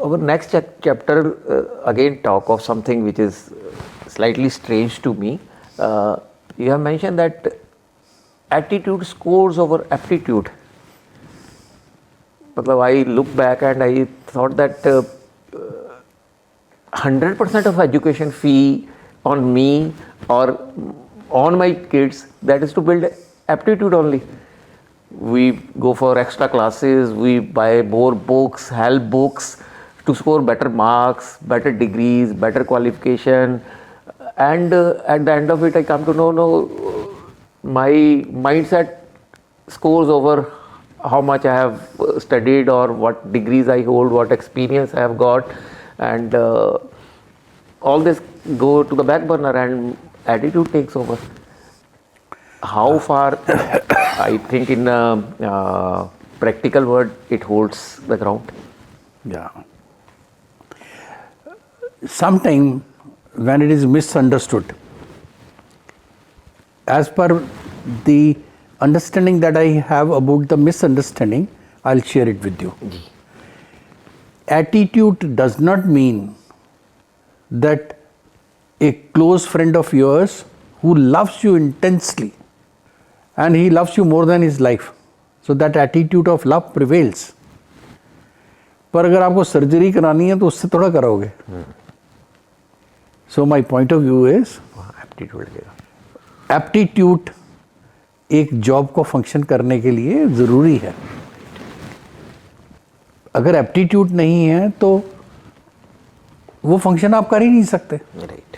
Our next chapter again talk of something which is slightly strange to me. You have mentioned that attitude scores over aptitude. But I look back and I thought that 100% of education fee on me or on my kids, that is to build aptitude only. We go for extra classes, we buy more books, help books to score better marks, better degrees, better qualification, and at the end of it I come to know, no, my mindset scores over how much I have studied or what degrees I hold, what experience I have got, and all this go to the back burner and attitude takes over. How far I think in a practical word it holds the ground? Yeah. Sometime when it is misunderstood, as per the understanding that I have about the misunderstanding, I'll share it with you. Attitude does not mean that a close friend of yours who loves you intensely and he loves you more than his life, so that attitude of love prevails. पर अगर आपको surgery करानी है तो उससे थोड़ा कराओगे. So my point of view is aptitude एक जॉब को फंक्शन करने के लिए ज़रूरी है. अगर एप्टीट्यूड नहीं है तो वो फंक्शन आप कर ही नहीं सकते. Right.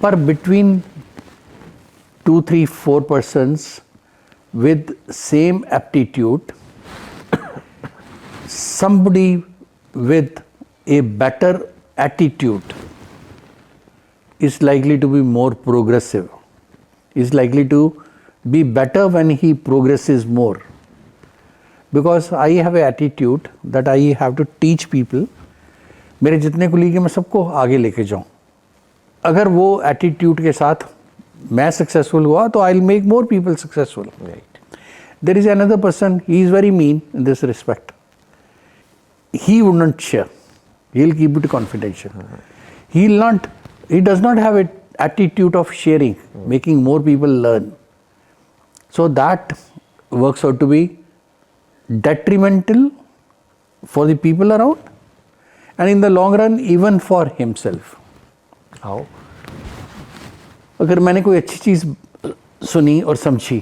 पर between 2-3-4 persons with same aptitude, somebody with a better attitude is likely to be more progressive, is likely to be better when he progresses more. Because I have an attitude that I have to teach people, मेरे जितने colleague हैं मैं सबको आगे लेके जाऊं. अगर वो एटीट्यूड के साथ मैं सक्सेसफुल हुआ तो I will make more people successful. There is another person, he is very mean in this respect. He would not share. He will keep it confidential. He does not have an attitude of sharing, making more people learn. So that works out to be detrimental for the people around and in the long run even for himself. How? अगर मैंने कोई अच्छी चीज़ सुनी और समझी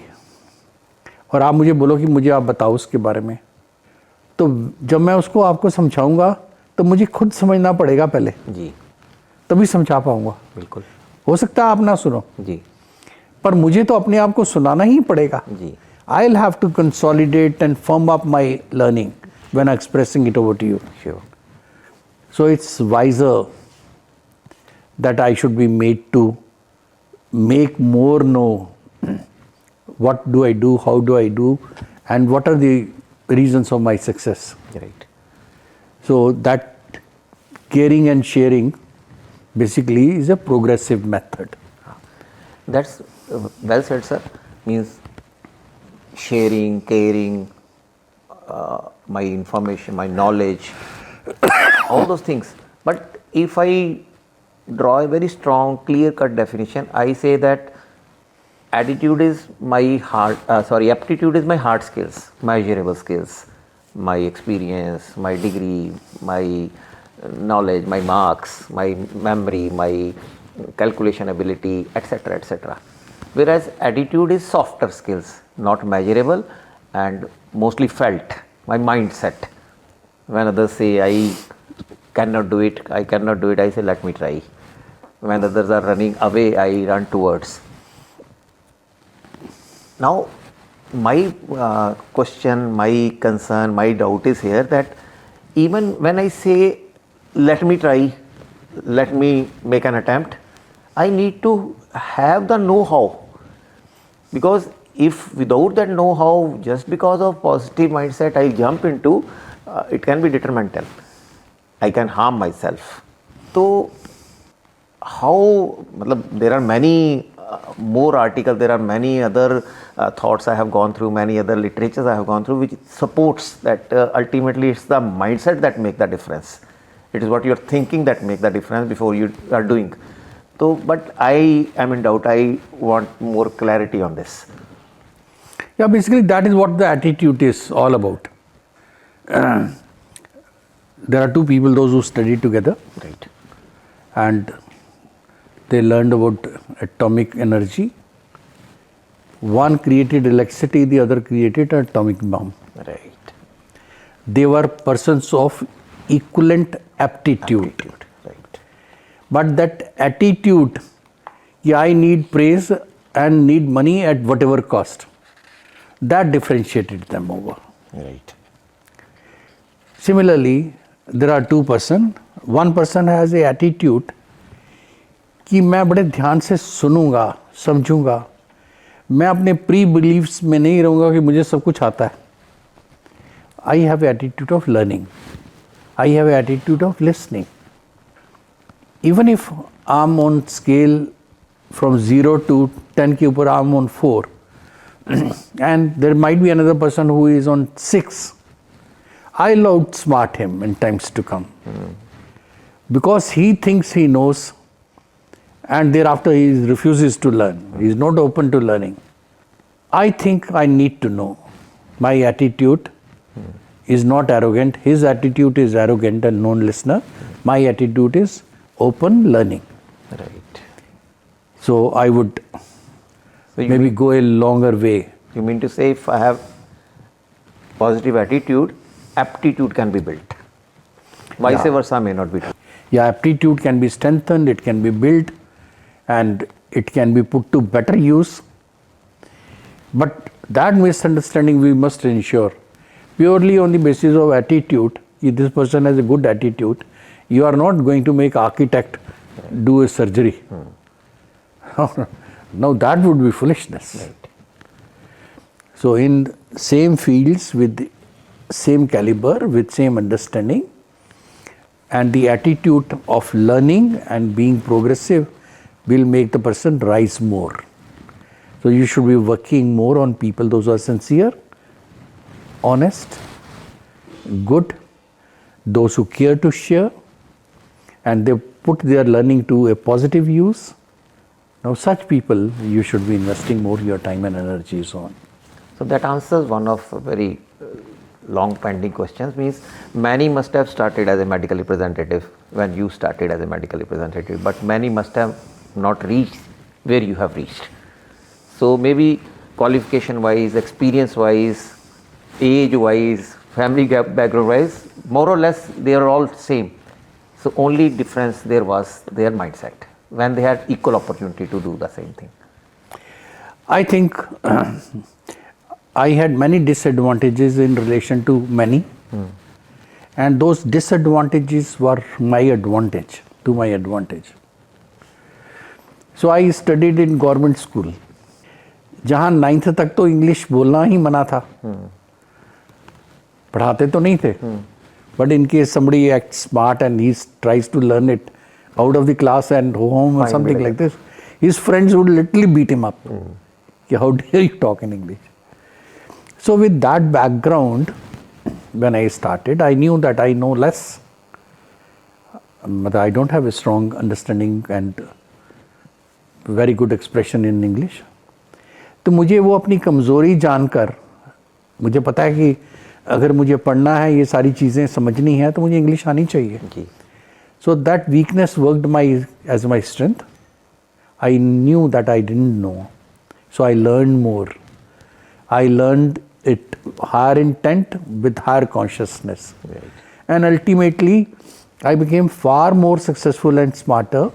और आप मुझे बोलो कि मुझे आप बताओ उसके बारे में, तो जब मैं उसको आपको समझाऊंगा तो मुझे खुद समझना पड़ेगा पहले जी, तभी समझा पाऊंगा. बिल्कुल. हो सकता है आप ना सुनो जी, पर मुझे तो अपने आप को सुनाना ही पड़ेगा. जी. I will have to consolidate and firm up my learning when I expressing it over to you. Sure. So it's wiser that I should be made to make more know what do I do, how do I do, and what are the reasons of my success. Right. So that caring and sharing basically is a progressive method. That's well said, sir. Means sharing, caring, my information, my knowledge, all those things. But if I draw a very strong, clear-cut definition, I say that attitude is my aptitude is my hard skills, measurable skills, my experience, my degree, my knowledge, my marks, my memory, my calculation ability, etc., etc. Whereas attitude is softer skills, not measurable and mostly felt, my mindset. When others say I cannot do it, I say let me try. When others are running away, I run towards. Now, my question, my concern, my doubt is here that even when I say let me try, let me make an attempt, I need to have the know-how. Because if without that know-how, just because of positive mindset I jump into, it can be detrimental. I can harm myself. So, how, there are many more articles, there are many other thoughts I have gone through, many other literatures I have gone through, which supports that ultimately it's the mindset that make the difference. It is what you're thinking that make the difference before you are doing. So, but I am in doubt. I want more clarity on this. Yeah, basically that is what the attitude is all about. There are two people, those who studied together, Right. and they learned about atomic energy. One created electricity, the other created an atomic bomb. Right. They were persons of equivalent aptitude. Right. But that attitude, yeah, I need praise and need money at whatever cost, that differentiated them over. Right. Similarly, there are two person. One person has a attitude कि मैं बड़े ध्यान से सुनूंगा, समझूंगा, मैं अपने pre beliefs में नहीं रहूंगा कि मुझे सब कुछ आता है. I have attitude of learning. I have attitude of listening. Even if I'm on scale from 0 to 10 के ऊपर I'm on 4 and there might be another person who is on 6, I'll outsmart him in times to come. Because he thinks he knows and thereafter he refuses to learn. He is not open to learning. I think I need to know. My attitude is not arrogant. His attitude is arrogant and non-listener. My attitude is open learning. Right. So I would So maybe go a longer way. You mean to say if I have positive attitude, aptitude can be built. Vice versa may not be true. Yeah, aptitude can be strengthened, it can be built, and it can be put to better use. But that misunderstanding we must ensure. Purely on the basis of attitude, if this person has a good attitude, you are not going to make architect do a surgery. Now that would be foolishness. Right. So in same fields with same caliber, with same understanding, and the attitude of learning and being progressive will make the person rise more. So you should be working more on people, those who are sincere, honest, good, those who care to share, and they put their learning to a positive use. Now such people you should be investing more your time and energies on. So that answers one of very long pending questions. Means many must have started as a medical representative when you started as a medical representative, but many must have not reached where you have reached. So maybe qualification wise, experience wise, age wise, family background wise, more or less they are all same. So only difference there was their mindset when they had equal opportunity to do the same thing. I think I had many disadvantages in relation to many, and those disadvantages were my advantage, to my advantage. So I studied in government school, जहाँ 9th तक तो English बोलना ही मना था, पढ़ाते तो नहीं थे, but in case somebody acts smart and he tries to learn it out of the class and home or something like this, his friends would literally beat him up. How dare you talk in English? So with that background, when I started, I knew that I know less, but I don't have a strong understanding and very good expression in English. तो मुझे वो अपनी कमज़ोरी जानकर, मुझे पता है कि अगर मुझे पढ़ना है, ये सारी चीज़ें समझनी है, तो मुझे इंग्लिश आनी चाहिए. So that weakness worked as my strength. I knew that I didn't know. So I learned more. I learned it higher intent with higher consciousness. Right. And ultimately, I became far more successful and smarter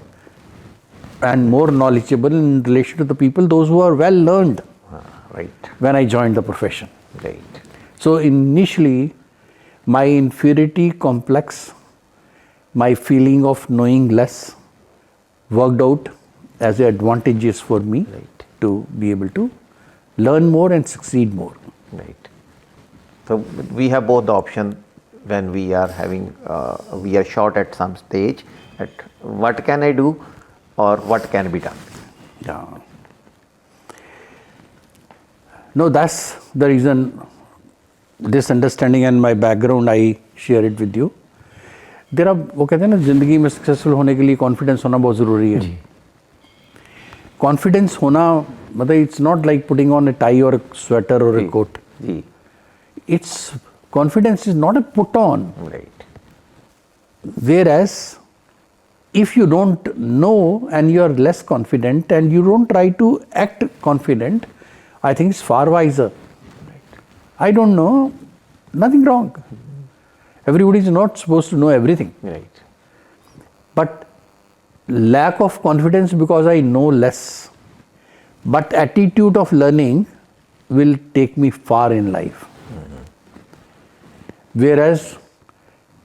and more knowledgeable in relation to the people, those who are well learned. Right. When I joined the profession. Right. So initially, my inferiority complex, my feeling of knowing less worked out as advantageous for me to be able to learn more and succeed more. Right. So we have both the option when we are having, we are short at some stage at what can I do or what can be done. Yeah. No, that's the reason, this understanding and my background, I share it with you. There are, वो कहते हैं ना, जिंदगी में successful होने के लिए confidence होना बहुत ज़रूरी है. कॉन्फिडेंस होना मतलब it's not like putting on A tie और स्वेटर और ए coat. It's confidence is not a put on. Right. Whereas if you don't know and you are less confident and you don't try to act confident, I think it's far wiser. Right. I don't know, nothing wrong. Everybody is not supposed to know everything. Right. But lack of confidence because I know less. But attitude of learning will take me far in life. Whereas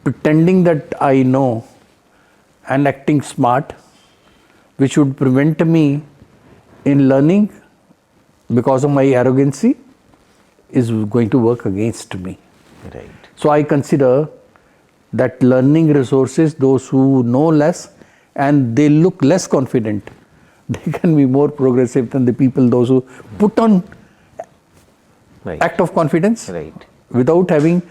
pretending that I know and acting smart, which would prevent me in learning because of my arrogancy, is going to work against me. Right. So I consider that learning resources, those who know less and they look less confident, they can be more progressive than the people, those who put on Right. act of confidence Right. without having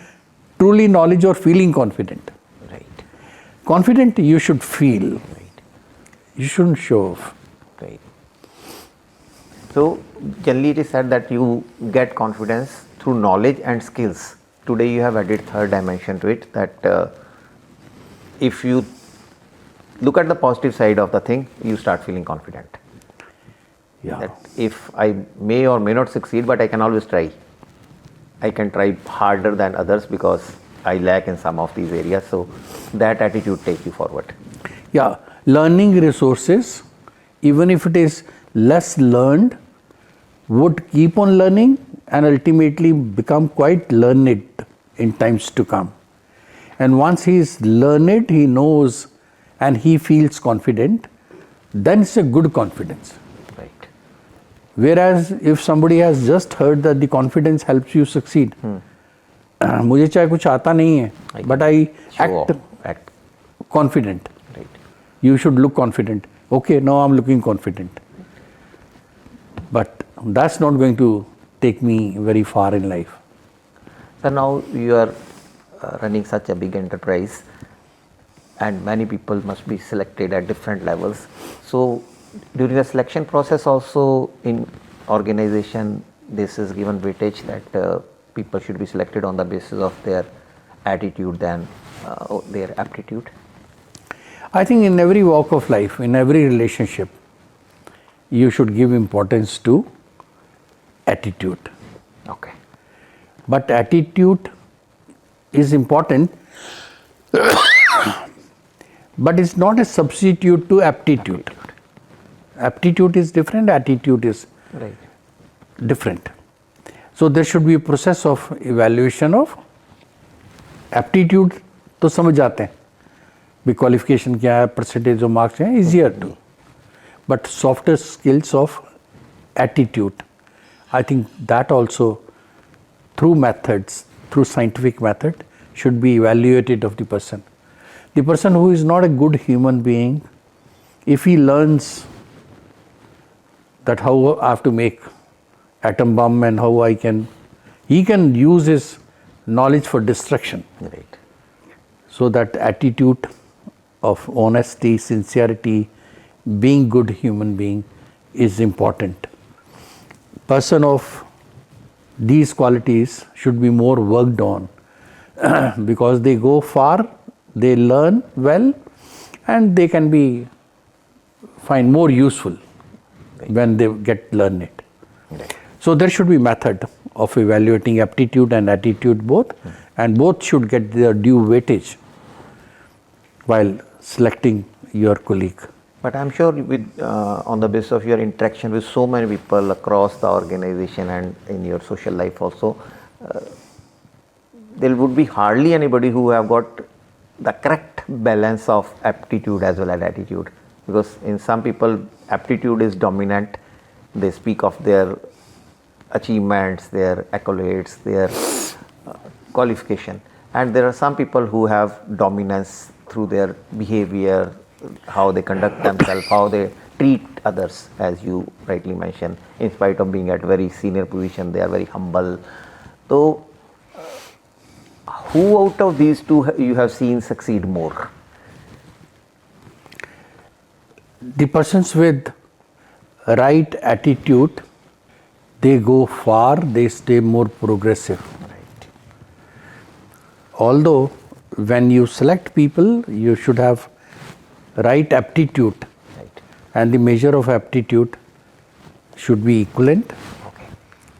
truly knowledge or feeling confident. Right. Confident you should feel. Right. You shouldn't show off. Right. So generally it is said that you get confidence through knowledge and skills. Today you have added third dimension to it, that if you look at the positive side of the thing, you start feeling confident. Yeah. That if I may or may not succeed, but I can always try. I can try harder than others because I lack in some of these areas. So that attitude takes you forward. Yeah. Learning resources, even if it is less learned, would keep on learning and ultimately become quite learned in times to come. And once he is learned, he knows and he feels confident, then it's a good confidence. Right. Whereas if somebody has just heard that the confidence helps you succeed, मुझे चाहे कुछ आता नहीं है, but I act confident. right. You should look confident. Okay, now I'm looking confident. But that's not going to take me very far in life. So now you are running such a big enterprise, and many people must be selected at different levels. So during the selection process also in organization, this is given weightage that people should be selected on the basis of their attitude than their aptitude. I think in every walk of life, in every relationship, you should give importance to attitude. Okay. But attitude is important, but it's not a substitute to aptitude. Aptitude is different, attitude is Right. different. So there should be a process of evaluation of aptitude. तो समझ जाते हैं भी qualification क्या है, percentage of marks है, easier to. But softer skills of attitude, I think that also through methods, through scientific method, should be evaluated of the person. The person who is not a good human being, if he learns that how I have to make atom bomb and how he can use his knowledge for destruction. Right. So that attitude of honesty, sincerity, being good human being is important. Person of these qualities should be more worked on because they go far, they learn well, and they can be find more useful when they get learned it. Right. So there should be method of evaluating aptitude and attitude both, and both should get their due weightage while selecting your colleague. But I'm sure with on the basis of your interaction with so many people across the organization and in your social life also, there would be hardly anybody who have got the correct balance of aptitude as well as attitude. Because in some people, aptitude is dominant. They speak of their achievements, their accolades, their qualification. And there are some people who have dominance through their behavior, how they conduct themselves, how they treat others, as you rightly mentioned. In spite of being at very senior position, they are very humble. So, who out of these two you have seen succeed more? The persons with right attitude, they go far, they stay more progressive. Right. Although when you select people, you should have right aptitude, Right. and the measure of aptitude should be equivalent, Okay.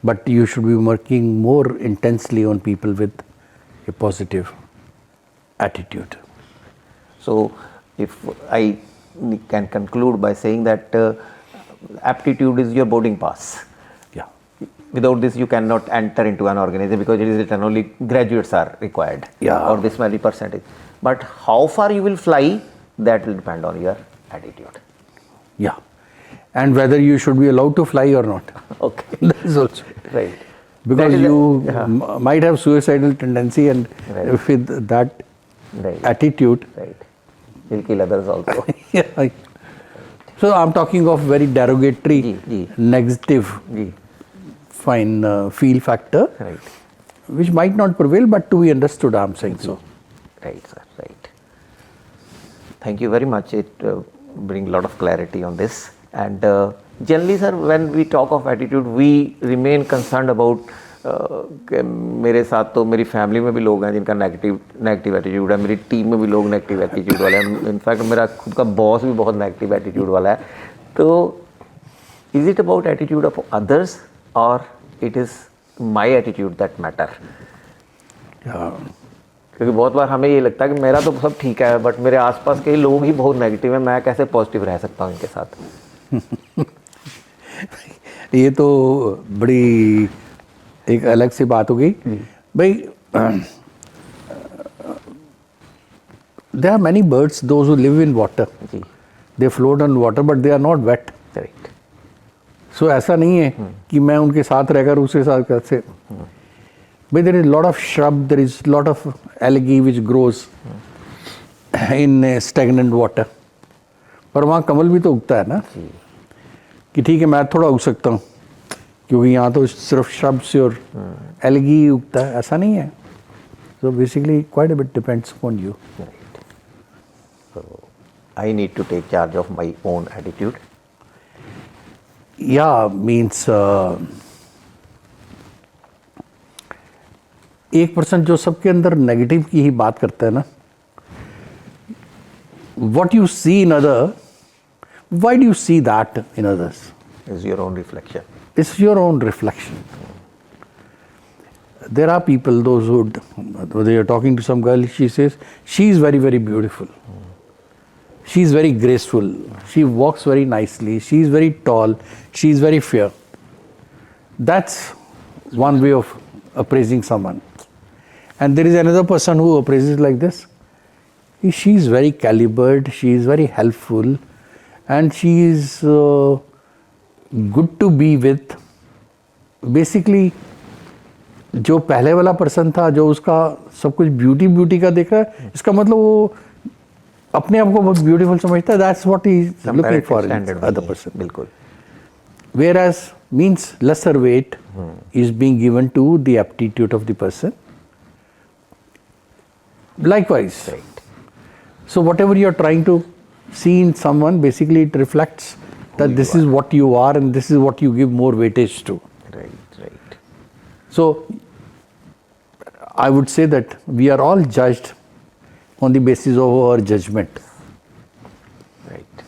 but you should be working more intensely on people with a positive attitude. So, if I can conclude by saying that aptitude is your boarding pass. Yeah. Without this, you cannot enter into an organization, because it is written only graduates are required, Yeah. or this many percentage. But how far you will fly, that will depend on your attitude. Yeah. And whether you should be allowed to fly or not. Okay. That is also. Right. Because That is you yeah. might have suicidal tendency, and Right. with that Right. attitude, Right. Will kill others also. yeah. So I'm talking of very derogatory, Ji. negative, Ji. fine feel factor, Right. which might not prevail, but to be understood, I'm saying so. Right, sir. Right. Thank you very much. It brings a lot of clarity on this. And generally, sir, when we talk of attitude, we remain concerned about मेरे साथ तो मेरी family में भी लोग हैं जिनका negative attitude है, मेरी टीम में भी लोग नेगेटिव एटीट्यूड वाले हैं, इनफैक्ट मेरा खुद का बॉस भी बहुत नेगेटिव एटीट्यूड वाला है. तो is it about attitude of others और it is my attitude that matter? क्योंकि बहुत बार हमें ये लगता है कि मेरा तो सब ठीक है, बट मेरे आसपास के लोग ही बहुत नेगेटिव हैं, मैं कैसे पॉजिटिव रह सकता हूँ इनके साथ? ये तो बड़ी एक अलग सी बात हो गई भाई. There are many birds, those who live in water. जी. They float on water, but they are not wet. Right. So ऐसा नहीं है कि मैं उनके साथ रहकर उसके साथ कैसे. But there is a lot of shrub, there is a lot of algae which grows in stagnant water. पर वहाँ कमल भी तो उगता है ना, कि ठीक है मैं थोड़ा उग सकता हूँ क्योंकि यहाँ तो सिर्फ shrubs और algae उगता है, ऐसा नहीं है. So basically quite a bit depends upon you. Right. So I need to take charge of my own attitude. Yeah, means एक पर्सन जो सबके अंदर नेगेटिव की ही बात करता है ना, what you see in other, why do you see that in others? Is your own reflection. It's your own reflection. There are people, those who, they are talking to some girl, she says, she is very, very beautiful. She is very graceful. She walks very nicely. She is very tall. She is very fair. That's one way of appraising someone. And there is another person who appraises like this. She is very calibered. She is very helpful. And she is good to be with. Basically, जो पहले वाला person था, जो उसका सब कुछ beauty का देखा है, इसका मतलब वो अपने आप को बहुत ब्यूटीफुल समझता है. That's what he is looking for in other person. बिल्कुल. Whereas means lesser weight is being given to the aptitude of the person. Likewise. Right. So whatever you are trying to see in someone, basically it reflects that this is what you are and this is what you give more weightage to. Right. Right. So I would say that we are all judged on the basis of our judgment. Right.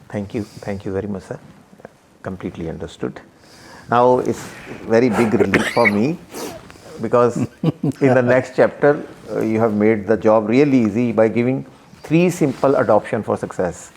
Thank you. Thank you very much, sir. Completely understood. Now it's very big relief for me because in the next chapter you have made the job really easy by giving 3 simple adoption for success.